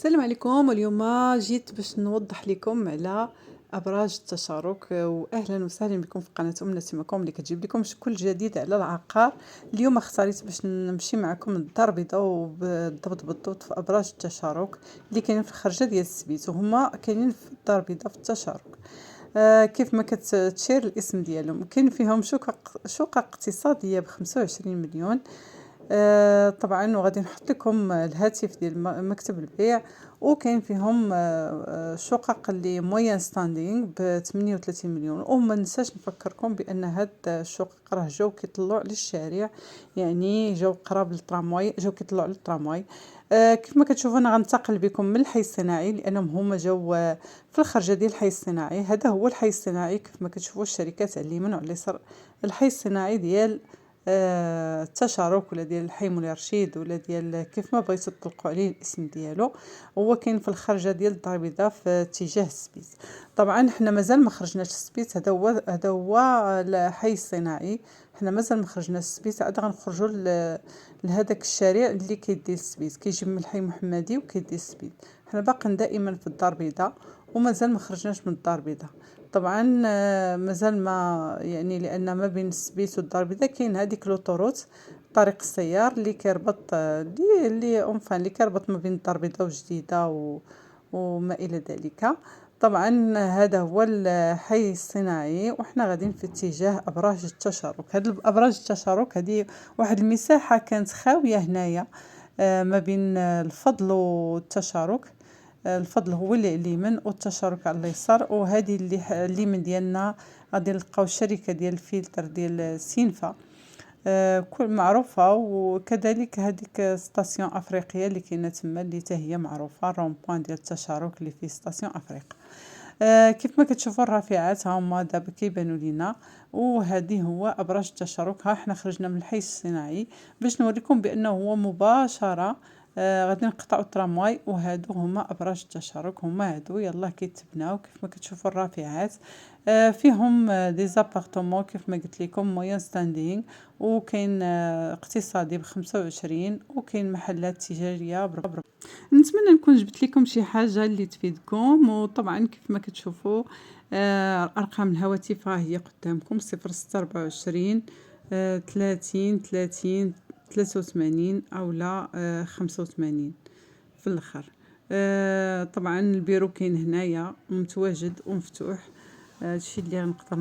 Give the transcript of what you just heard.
السلام عليكم. واليوم جيت باش نوضح لكم على ابراج التشارك، واهلا وسهلا بكم في قناه نسيمكم اللي كتجيب لكم كل جديد على العقار. اليوم اختاريت باش نمشي معكم للدار البيضاء، وبالضبط في ابراج التشارك اللي كاينين في الخرجه ديال السبيت، وهما كاينين في الدار البيضاء في التشارك. كيف ما كتشير الاسم ديالهم، كاين فيهم شقق اقتصاديه ب 25 مليون. طبعا وغادي نحط لكم الهاتف ديال مكتب البيع، وكاين فيهم شقق اللي موين ستاندينغ ب 38 مليون. وما ننساش نفكركم بان هاد الشقق راه جاو كيطلعوا للشارع، يعني جاو قراب للترامواي، جاو كيطلعوا للترامواي. كيف ما كتشوفوا انا غنتقل بكم من الحي الصناعي، لانهم هما جاو في الخرجه ديال الحي الصناعي. هذا هو الحي الصناعي، كيف ما كتشوفوا الشركات على اليمين وعلى اليسار. الحي الصناعي ديال التشارك، ولا ديال الحي مولاي رشيد، ولا ديال كيف ما بغيتو تطلقوا عليه الاسم ديالو. هو كاين في الخرجه ديال الدار البيضاء في اتجاه السبيت. طبعا حنا مازال ما خرجناش السبيت، هذا هو الحي الصناعي. حنا مازال ما خرجناش السبيت، عاد غنخرجوا لهذاك الشارع اللي كيدي السبيت، كيجي من الحي محمدي وكيدي السبيت. حنا باقيين دائما في الدار البيضاء، ومازال ما خرجناش من الدار البيضاء. طبعا مازال ما يعني، لان ما بين السبيت والدار البيضاء كاين هذيك لوطوروت، طريق السيار اللي كيربط اللي كيربط ما بين الدار البيضاء وجديده وما الى ذلك. طبعا هذا هو الحي الصناعي، وحنا غاديين في اتجاه ابراج التشارك. هاد ابراج التشارك هذه واحد المساحه كانت خاويه هنايا، ما بين الفضل والتشارك. الفضل هو اللي على اليمين والتشارك على اليسار. وهذه اللي اليمين ديالنا غادي نلقاو الشركه ديال الفلتر ديال سينفا، كل معروفه. وكذلك هذيك ستاسيون افريقيا اللي كاينه تما، اللي حتى هي معروفه، الرون بوين ديال التشارك اللي فيه ستاسيون افريقيا. كيف ما كتشوفوا الرافعات ها هما دابا كيبانوا لينا، وهذه هو ابراج التشارك. ها حنا خرجنا من الحي الصناعي باش نوريكم بانه هو مباشره غادي نقطعوا الترامواي. وهادو هما ابراج التشارك، هما هادو يلا كيتبناو. كيف ما كتشوفوا الرافعات فيهم دي زابارتمون كيف ما قلت لكم موين ستاندينغ، وكاين اقتصادي ب 25، وكاين محلات تجاريه نتمنى نكون جبت لكم شي حاجه اللي تفيدكم. وطبعا كيف ما كتشوفوا ارقام الهواتف ها هي قدامكم: 0624 30 30 83 او لا 85 في الاخر. طبعا البيرو كاين هنايا متواجد ومفتوح. هادشي اللي غنقدر